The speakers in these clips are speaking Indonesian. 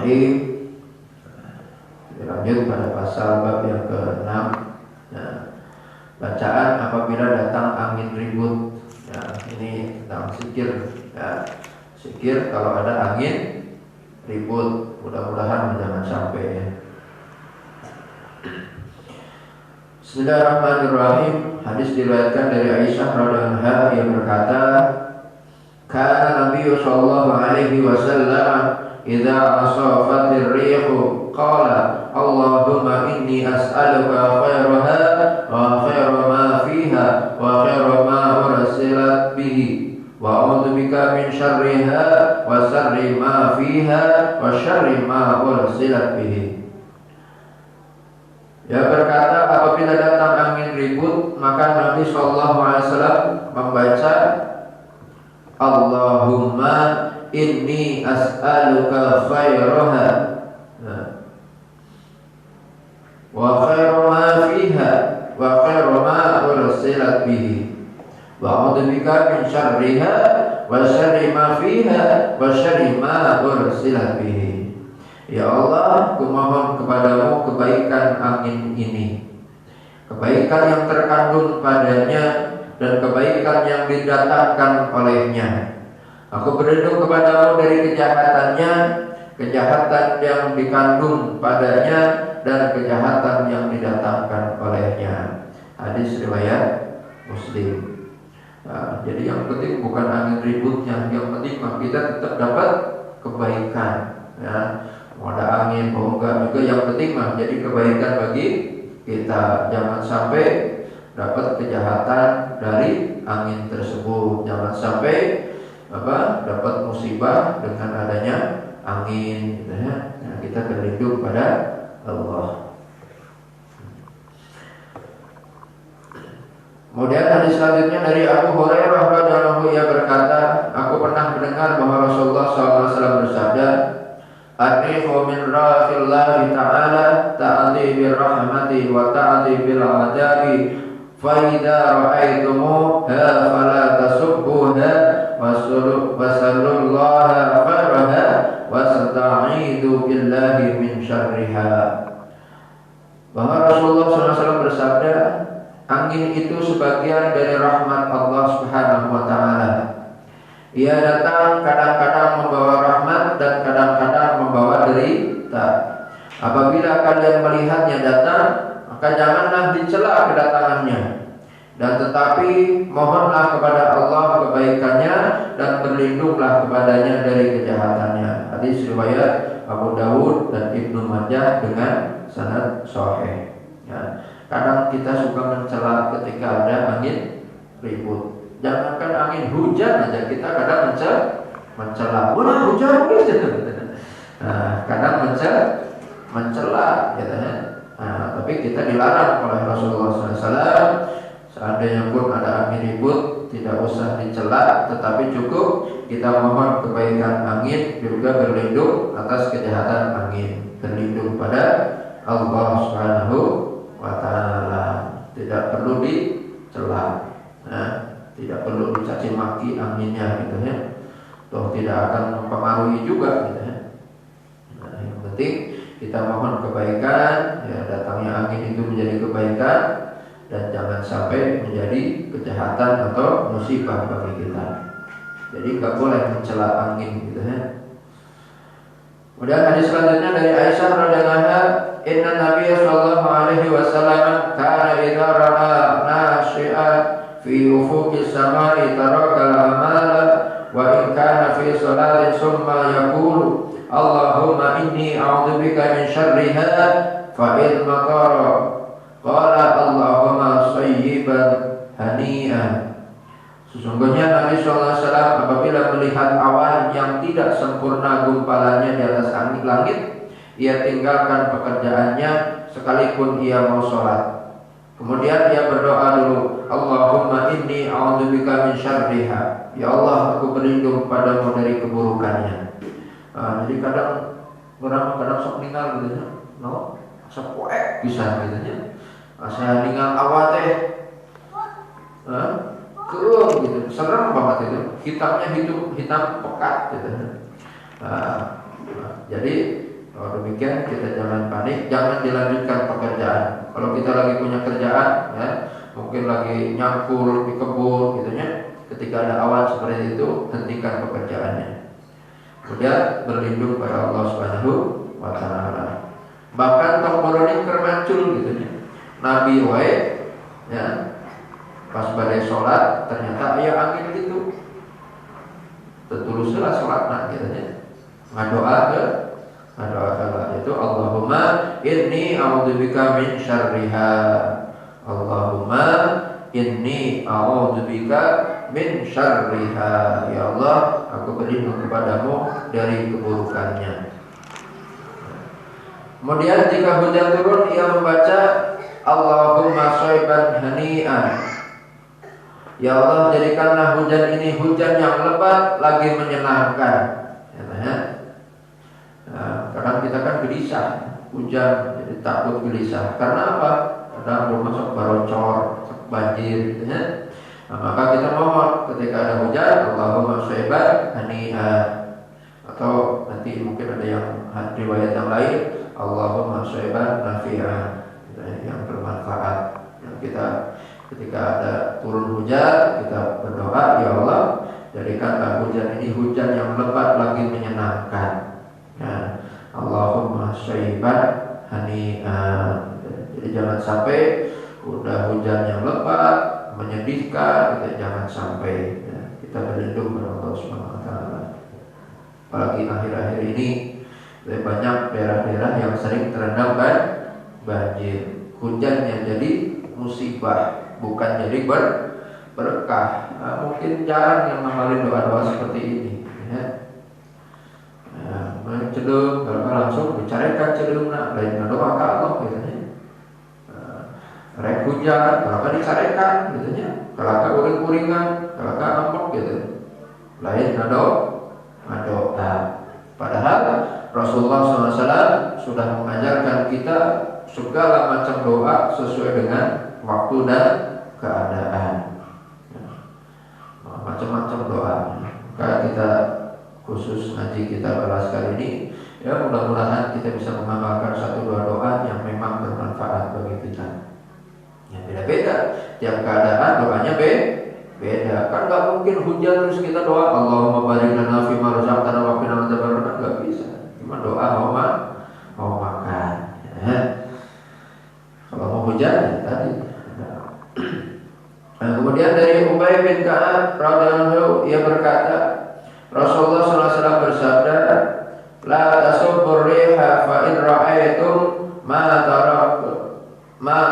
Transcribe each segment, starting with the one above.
Bismillahirrahmanirrahim. Lanjut pada pasal bab yang ke-6. Nah, bacaan apabila datang angin ribut. Nah, ini tentang zikir. Ya, zikir kalau ada angin ribut. Mudah-mudahan jangan sampai ya. Bismillahirrahmanirrahim. Hadis diriwayatkan dari Aisyah radhiyallahu anha yang berkata, kana Nabi sallallahu alaihi wasallam idza asafatir rihu qala Allahumma inni as'aluka khairaha wa khaira ma fiha wa khaira ma ursilat bihi wa a'udzu bika min syarriha wa syarri ma fiha wa syarri ma ursilat bihi. Ya, berkata apabila datang angin ribut maka Nabi sallallahu alaihi wasallam membaca Allahumma inni as'aluka khairaha wa khairu ma fiha wa khairu ma ursilat bihi wa a'udzu bika min syarriha wa syarri ma fiha wa syarri ma ursilat bihi. Ya Allah, kumohon kepadamu kebaikan angin ini, kebaikan yang terkandung padanya dan kebaikan yang didatangkan olehnya. Aku berlindung kepadamu dari kejahatannya, kejahatan yang dikandung padanya dan kejahatan yang didatangkan olehnya. Hadis riwayat Muslim. Nah, jadi yang penting bukan angin ributnya, yang penting kita tetap dapat kebaikan. Ya, mau ada angin mau enggak juga yang penting jadi kebaikan bagi kita. Jangan sampai dapat kejahatan dari angin tersebut. Jangan sampai dapat musibah dengan adanya angin, gitu ya. Nah, kita berlindung pada Allah. Kemudian hadis selanjutnya dari Abu Hurairah radhiyallahu anhu, ia berkata, aku pernah mendengar bahwa Rasulullah SAW bersabda, "Ar-rihu min rahillahi ta'ala ta'ati bir rahmati wa ta'ati bil adabi." Fa'idha ra'aitumuha fala tasubbuha wasallullaha khairaha wasta'idu billahi min syarriha. Bahwa Rasulullah SAW bersabda, angin itu sebagian dari rahmat Allah Subhanahu wa ta'ala. Ia datang kadang-kadang membawa rahmat dan kadang-kadang membawa derita. Apabila kalian melihatnya datang, maka janganlah dicela kedatangannya, dan tetapi mohonlah kepada Allah kebaikannya dan berlindunglah kepadanya dari kejahatannya. Hadis riwayat Abu Dawud dan Ibnu Majah dengan sanad sahih. Ya, kadang kita suka mencela ketika ada angin ribut. Jangankan angin hujan aja kita kadang mencela. Wah, hujan gitu. Nah, kadang mencela gitu ya. Nah, tapi kita dilarang oleh Rasulullah SAW. Seandainya pun ada angin ribut, tidak usah dicela, tetapi cukup kita mohon kebaikan angin, juga berlindung atas kejahatan angin, berlindung pada Allah Subhanahu wa ta'ala. Tidak perlu dicela, tidak perlu dicaci maki anginnya gitu ya. Toh tidak akan mempengaruhi juga gitu ya. Nah, yang penting kita mohon kebaikan, ya, datangnya angin itu menjadi kebaikan dan jangan sampai menjadi kejahatan atau musibah bagi kita. Jadi enggak boleh mencela angin gitu ya. Kemudian hadis selanjutnya dari Aisyah radhiyallahu anha, inna Nabiy sallallahu alaihi wasallam kana idza ra'a nashi'an fi ufuqis samai tarakal amala wa in kana fi salatin summa yaqulu Allahumma inni a'udzubika min syarriha fa in maqara qala Allahumma sayyiban hani'an. Sesungguhnya Nabi SAW apabila melihat awan yang tidak sempurna gumpalannya di atas langit, ia tinggalkan pekerjaannya sekalipun ia mau sholat. Kemudian ia berdoa dulu, Allahumma inni a'udzubika min syarriha. Ya Allah, aku berlindung padamu dari keburukannya. Jadi kadang orang sok ninggal gitu ya, no, sok poek bisa gitu ya. Saya ninggal awat keung gitu, serem banget itu, hitamnya hitam pekat gitu. Jadi Kalau demikian kita jangan panik, jangan dilanjutkan pekerjaan. Kalau kita lagi punya kerjaan, ya, mungkin lagi nyangkul di kebun, gitunya. Ketika ada awan seperti itu, hentikan pekerjaannya. Kemudian berlindung pada Allah Subhanahu wa Ta'ala. Bahkan tongkoronin kermancul, gitunya. Nabi wae, ya, pas badai sholat ternyata aya angin gitu. Tetuluslah sholat, gitunya. Ngadoa ke itu Allahumma inni a'udzubika min syarriha. Allahumma inni a'udzubika min syarriha. Ya Allah, aku berlindung kepadamu dari keburukannya. Kemudian jika hujan turun, ia membaca Allahumma shayban hani'an. Ya Allah, jadikanlah hujan ini hujan yang lebat lagi menyenangkan. Ya. Nah, kadang kita kan gelisah, hujan jadi takut gelisah. Karena apa? Kadang rumah sok barocor, sok banjir, gitu ya. Nah, maka kita mohon ketika ada hujan, Allahumma shayban hani'an. Atau nanti mungkin ada yang riwayat yang lain, Allahumma shayban nafi'an, yang bermanfaat. Yang kita ketika ada turun hujan, kita berdoa, ya Allah, jadikanlah hujan ini hujan yang lebat lagi menyenangkan. Nah, Allahumma shayban hani'an. Jadi jangan sampai udah hujan yang lebat menyedihkan, kita jangan sampai, ya, kita berlindung kepada Allah Subhanahu wa Ta'ala. Apalagi akhir-akhir ini banyak daerah-daerah yang sering terendam banjir. Hujannya jadi musibah, bukan jadi berkah. Nah, mungkin jarang yang ngamalin doa-doa seperti ini, ya. Nah, cedung, kalau langsung bicarakan cedung, lain doa ke Allah, gitu ya. Rek hujan, kalau dicarikan, gitu ya. Kalau uring-uringan, kalau ngambek, gitu. Lain doa. Padahal Rasulullah SAW sudah mengajarkan kita segala macam doa sesuai dengan waktu dan keadaan. Macam-macam doa. Maka kita khusus ngaji kita bahas kali ini, ya mudah-mudahan kita bisa mengamalkan satu dua doa yang memang bermanfaat bagi kita. Ya beda-beda, tiap keadaan doanya beda. Kan nggak mungkin hujan terus kita doa Allahumma barik lana fi ma razaqtana wa qina adzabannar, nggak bisa. Cuma doa mau makan. Ya. Kalau mau hujan ya tadi. Nah, kemudian dari Ubay bin Ka'ab radhiyallahu, ia berkata, Rasulullah SAW bersabda, la tasubbur riha fa in ra'aytum ma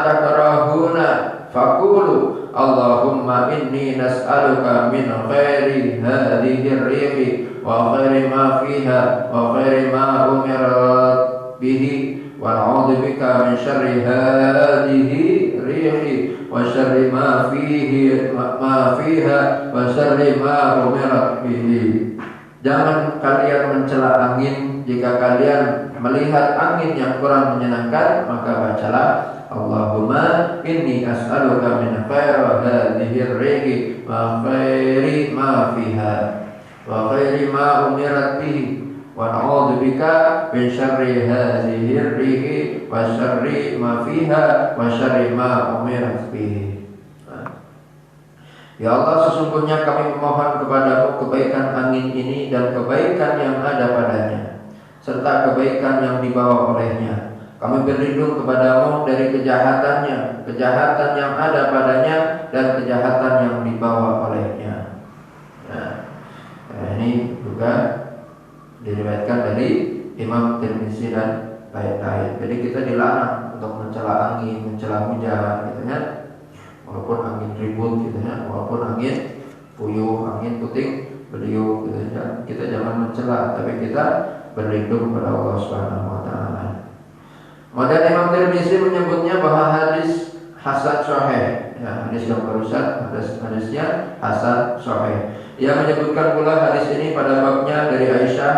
takrahuna faqulu Allahumma inni nas'aluka min khairi hadhihi ar-rihi wa khairi ma fiha wa khairi ma umirat bihi wa na'udzu bika min syarri hadhihi rihi wa syarri ma fiha wa syarri ma umirat bihi. Jangan kalian mencela angin. Jika kalian melihat angin yang kurang menyenangkan, maka bacalah Allahumma inni as'aluka min khairi hadhihi ar-rihi wa khairi ma fiha wa khairi ma umirat bihi wa na'udzu bika min syarri hadhihi ar-rihi wa syarri ma fiha wa syarri ma umirat bihi. Ya Allah, sesungguhnya kami memohon kepadamu kebaikan angin ini dan kebaikan yang ada padanya, serta kebaikan yang dibawa olehnya. Kami berlindung kepadamu dari kejahatannya, kejahatan yang ada padanya, dan kejahatan yang dibawa olehnya. Nah, ini juga diriwayatkan dari Imam Tirmizi dan lain-lain. Jadi kita dilarang untuk mencela angin, mencela hujan, gitu ya. Walaupun angin ribut, gitu ya, walaupun angin puyuh, angin puting beliung, gitu ya. Kita jangan mencela, tapi kita berlindung kepada Allah Subhanahu wa Ta'ala. Kemudian Imam Tirmizi menyebutnya bahwa hadis hasan sahih, ya, hadis yang barusan hadisnya hasan sahih. Ia menyebutkan pula hadis ini pada babnya dari Aisyah,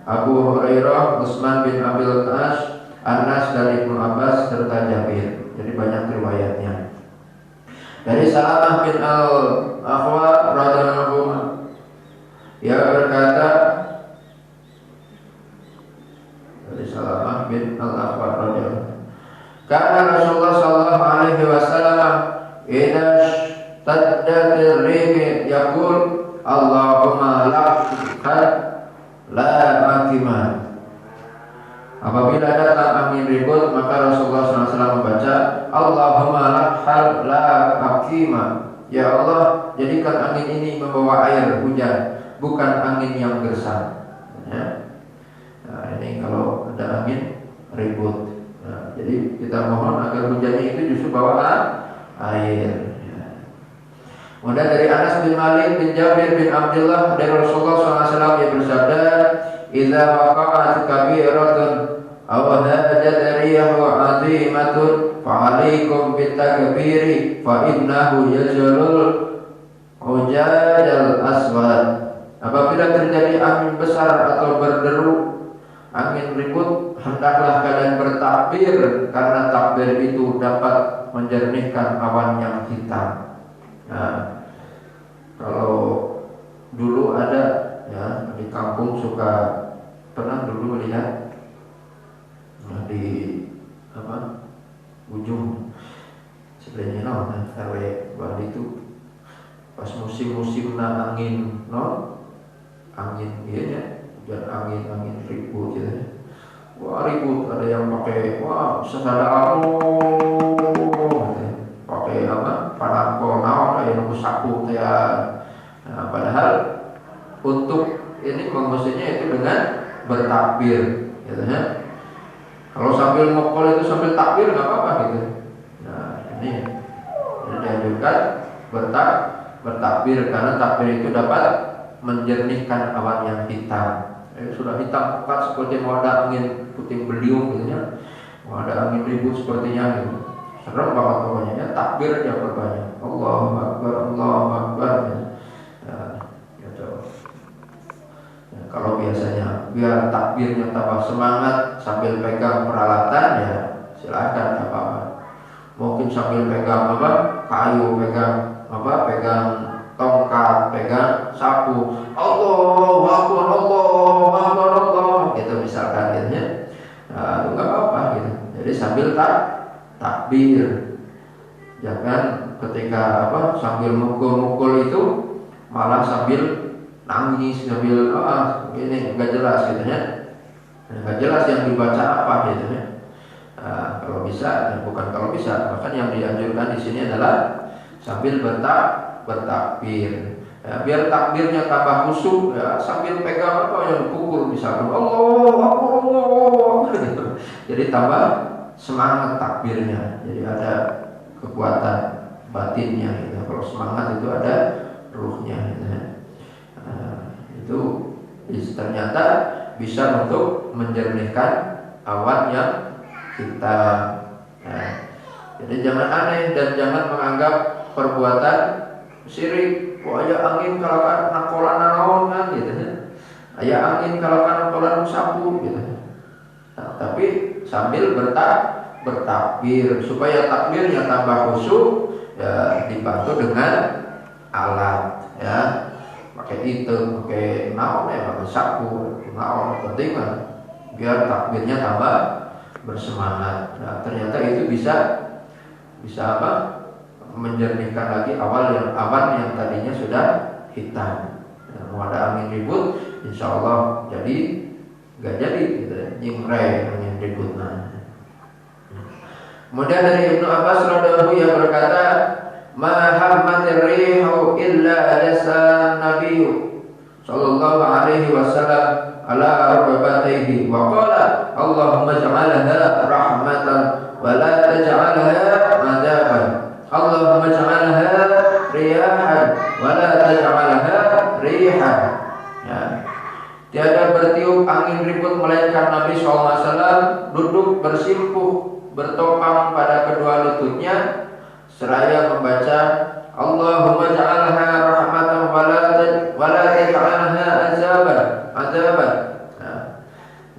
Abu Hurairah, Utsman bin Abil As, Anas dan Ibnu Abbas serta Jabir. Jadi banyak riwayatnya. Dari Salamah bin Al-Akhwa radhiyallahu anhu, ia berkata, dari Salamah bin Al-Aqwa radhiyallahu. Karena Rasulullah sallallahu alaihi wasallam idza taddatir rih yaqul Allahumma laqad la makima. Apabila datang angin ribut, maka Rasulullah SAW membaca Allahumma laqad la makima. Ya Allah, jadikan angin ini membawa air hujan, bukan angin yang gersang. Ya. Nah, ini kalau ada angin ribut. Nah, jadi kita mohon agar hujannya itu justru bawa air. Kemudian dari Anas bin Malik bin Jabir bin Abdullah dari Rasulullah SAW yang bersabda, "Idza waqa'at kabiratun aw hajat riyahu 'azimatun fa'alaikum bitakbiri fa innahu yajlul hujajal aswad." Apabila terjadi angin besar atau berderu, angin ribut, hendaklah kalian bertakbir karena takbir itu dapat menjernihkan awan yang hitam. Nah, kalau dulu ada ya di kampung suka pernah dulu lihat di ujung sebenarnya RW Bali itu pas musim-musim angin angin hujan angin ribut gitu. Wah ribut, ada yang pakai sesadamu pakai panako kayak nunggu sapu ya. Nah, padahal untuk ini mengusirnya itu dengan bertakbir gitu ya. Kalau sambil ngokol itu sambil takbir nggak apa-apa gitu. Nah ini dianjurkan bertakbir karena takbir itu dapat menjernihkan awan yang hitam. Sudah hitam pekat seperti mau ada angin puting beliung gitu ya. Mau ada angin ribut sepertinya gitu. Serem banget pokoknya ya, takbir aja berbanyak. Allahu Akbar, Allahu Akbar. Ya, kalau biasanya biar takbirnya tambah semangat sambil pegang peralatan ya silakan apa-apa. Mungkin sambil pegang kayu, pegang tongkat, pegang sapu. Allahu Akbar, Allahu Akbar, Allah. Gitu misalkan gitu ya. Nah, itu enggak apa-apa gitu. Jadi sambil takbir. Jangan ketika sambil mukul-mukul itu malah sambil nangis, sambil ini enggak jelas gitu ya. Enggak jelas yang dibaca apa gitu ya. Nah, kalau bisa, bukan kalau bisa, bahkan yang dianjurkan di sini adalah sambil bertakbir. Ya, biar takbirnya tambah khusyuk ya, sambil pegang yang dipukul misalkan Allahu Akbar, Allahu Akbar gitu. Jadi tambah semangat takbirnya, jadi ada kekuatan batinnya gitu. Kalau semangat itu ada ruhnya gitu. Itu ternyata bisa untuk menjernihkan awan yang hitam. Jadi jangan aneh dan jangan menganggap perbuatan syirik. Aya angin kalau kan nakolan naon kan gitu ya. Aya angin kalau kan nakolan sapu gitu. Nah, tapi sambil bertakbir supaya takbirnya tambah khusyuk ya, dibantu dengan alat ya, pakai itu, pakai naon ya, pakai sapu, naon penting kan biar takbirnya tambah bersemangat. Nah, ternyata itu bisa menjernihkan lagi awan yang tadinya sudah hitam. Nah, mau ada angin ribut, insya Allah jadi nggak jadi gitu, nyingrai angin ribut. Kemudian dari Ibnu Abbas radhiyallahu yang berkata, "Ma hammatir rihu illa lasa Nabi sallallahu alaihi wasallam ala rukbatayhi wa qala Allahumma ij'alha rahmatan wa la taj'alha madaban. Allahumma ij'alha riyahan wa la taj'alha rihan." Ya. Tiada bertiup angin ribut melainkan Nabi SAW duduk bersimpuh bertopang pada kedua lututnya seraya membaca Allahumma ja'alha rahmatan wa la taj'alha azaban. Nah,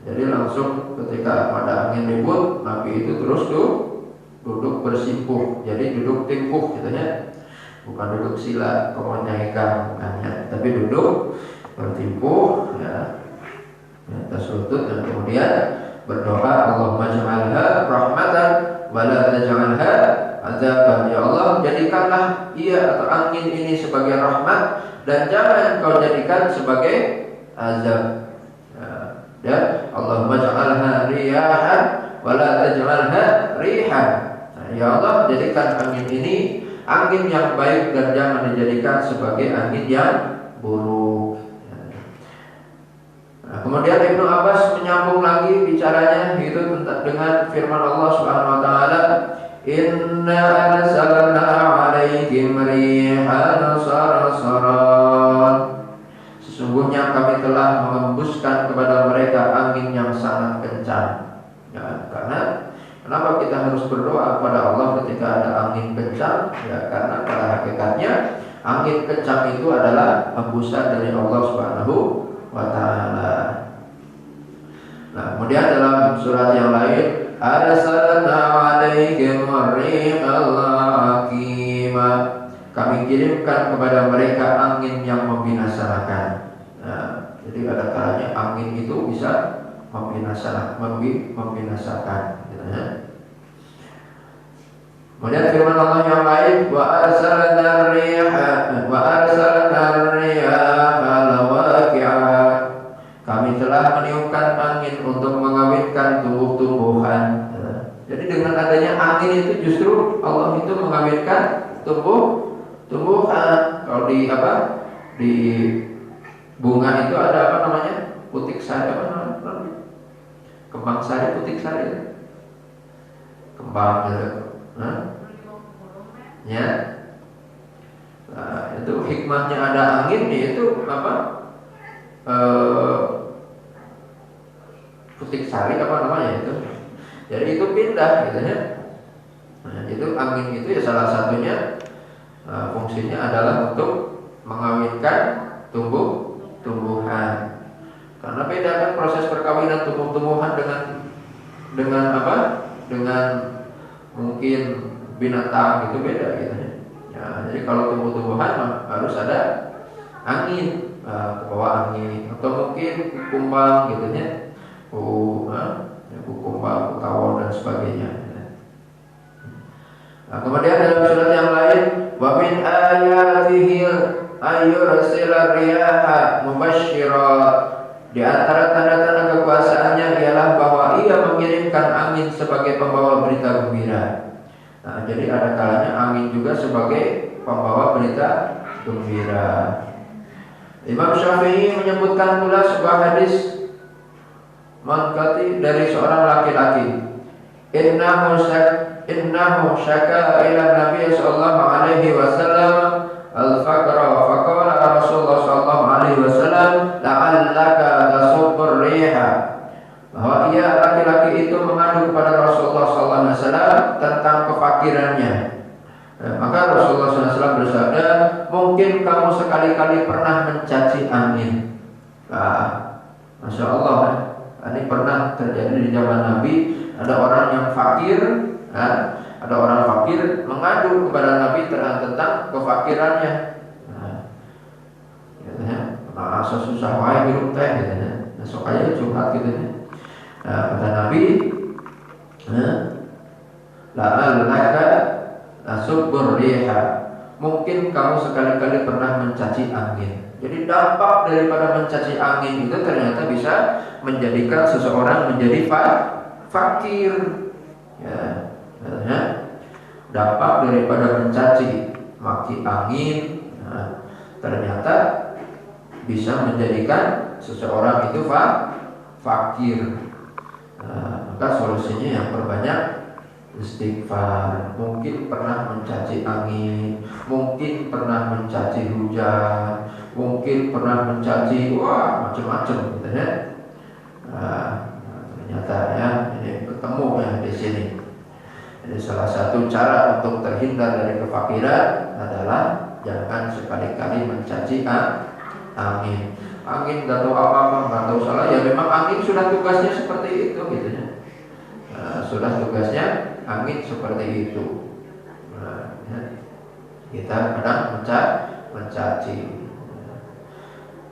jadi langsung ketika ada angin ribut Nabi itu terus duduk bersimpuh. Jadi duduk tingkuh gitu ya. Bukan duduk sila kemonyaika bukannya, tapi duduk bertimpuh ya, di atas lutut dan kemudian berdoa, Allahumma ja'alha rahmatan wa la taj'alha azaban. Ya Allah, jadikanlah ia atau angin ini sebagai rahmat dan jangan kau jadikan sebagai azab. Dan Allahumma ja'alha riyahan wa la taj'alha rihan. Ya Allah, jadikan angin ini angin yang baik dan jangan dijadikan sebagai angin yang buruk. Kemudian Ibnu Abbas menyambung lagi bicaranya itu dengan firman Allah Subhanahu wa taala, "Inna arsalna 'alaihim rihan sarsaran." Sesungguhnya kami telah mengembuskan kepada mereka angin yang sangat kencang. Ya, karena kenapa kita harus berdoa kepada Allah ketika ada angin kencang? Ya, karena pada hakikatnya angin kencang itu adalah hembusan dari Allah Subhanahu wa ta'ala. Nah, kemudian dalam surat yang lain, arsalna 'alaihim rihal aqima. Kami kirimkan kepada mereka angin yang membinasakan. Nah, jadi ada kalanya angin itu bisa membinasakan, gitu ya. Kemudian firman Allah yang lain, wa arsalna riyaha lawaqi'a. Kami telah meniupkan angin untuk mengawinkan tumbuh-tumbuhan. Jadi dengan adanya angin itu justru Allah itu mengawinkan tumbuh-tumbuhan. Kalau di bunga itu ada apa namanya? Putik sari apa namanya? Kembang sari, putik sari. Kembang ya. Nah, itu hikmahnya ada angin yaitu apa? Putik sari apa namanya itu? Jadi itu pindah gitu ya. Nah, itu angin itu ya salah satunya fungsinya adalah untuk mengawinkan tumbuh-tumbuhan. Karena beda kan proses perkawinan tumbuh-tumbuhan dengan apa? Dengan mungkin binatang itu beda gitu ya. Ya, jadi kalau tumbuh-tumbuhan harus ada angin, ke bawah angin atau mungkin kumbang gitu ya. Kumbang, tawon dan sebagainya. Nah, kemudian dalam surat yang lain, wa min ayatihi ayyursila riyaha mubasysyirat. Di antara tanda-tanda kekuasaannya ialah bahwa ia mengirimkan angin sebagai pembawa berita gembira. Nah, jadi ada kalanya angin juga sebagai pembawa berita gembira. Imam Syafi'i menyebutkan pula sebuah hadis mangkati dari seorang laki-laki. Innahu syaka ila Nabi sallallahu alaihi wasallam al-faqra faqala Rasulullah sallallahu alaihi wasallam la'allaka tasubbur riha. Bahwa ia laki-laki itu mengadu kepada Rasulullah sallallahu alaihi wasallam tentang kefakirannya. Maka Rasulullah sallallahu alaihi wasallam bersabda, mungkin kamu sekali-kali pernah mencaci angin. Masya Allah, ini pernah terjadi di zaman Nabi. Ada orang yang fakir, ada orang fakir mengadu kepada Nabi tentang kefakirannya. Asa susah wae minum teh, sok aja curhat gitu ya. Kata Nabi, la'allaka tasubbur riha. Mungkin kamu sekali-kali pernah mencaci angin. Jadi dampak daripada mencaci angin itu ternyata bisa menjadikan seseorang menjadi fakir. Ya, dampak daripada mencaci maki angin, ternyata bisa menjadikan seseorang itu fakir. Maka solusinya yang perbanyak istighfar. Mungkin pernah mencaci angin, mungkin pernah mencaci hujan, mungkin pernah mencaci macam-macam gitu ya. Ternyata ya ini ketemu ya di sini. Jadi salah satu cara untuk terhindar dari kefakiran adalah jangan sekali-kali mencaci angin. Angin nggak tahu apa-apa, nggak tahu salah. Ya memang angin sudah tugasnya seperti itu gitu ya. Sudah tugasnya angin seperti itu. Kita kadang mencaci.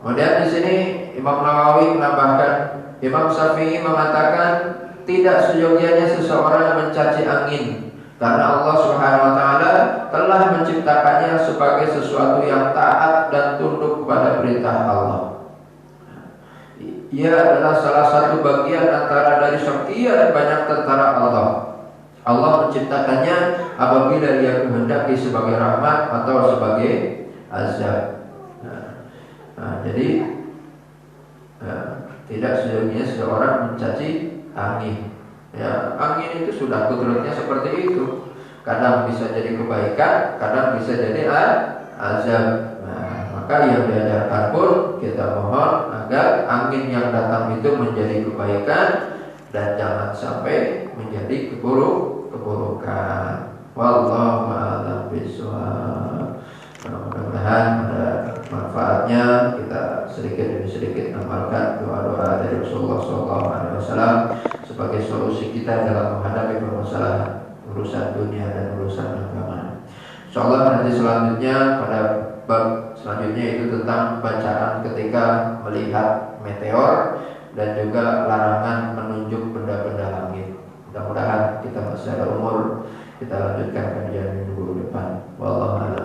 Kemudian di sini Imam Nawawi menambahkan, Imam Syafi'i mengatakan tidak seyogianya seseorang mencaci angin, karena Allah Subhanahu wa taala telah menciptakannya sebagai sesuatu yang taat dan tunduk kepada perintah Allah. Ia adalah salah satu bagian antara dari sekian banyak tentara Allah. Allah menciptakannya apabila Ia kehendaki sebagai rahmat atau sebagai azab. Jadi tidak seyogianya seseorang mencaci angin. Ya, angin itu sudah kodratnya seperti itu. Kadang bisa jadi kebaikan, kadang bisa jadi azab. Maka yang diajarkan pun kita mohon agar angin yang datang itu menjadi kebaikan dan jangan sampai menjadi keburukan. Wallahu a'lam bishawab. Mudah-mudahan ada manfaatnya. Kita sedikit demi sedikit amalkan doa-doa dari Rasulullah SAW sebagai solusi kita dalam menghadapi permasalahan urusan dunia dan urusan agama. Insyaallah nanti selanjutnya pada bab selanjutnya itu tentang bacaan ketika melihat meteor dan juga larangan menunjuk benda-benda langit. Mudah-mudahan kita masih ada umur, kita lanjutkan kajian minggu depan. Wallahu a'lam.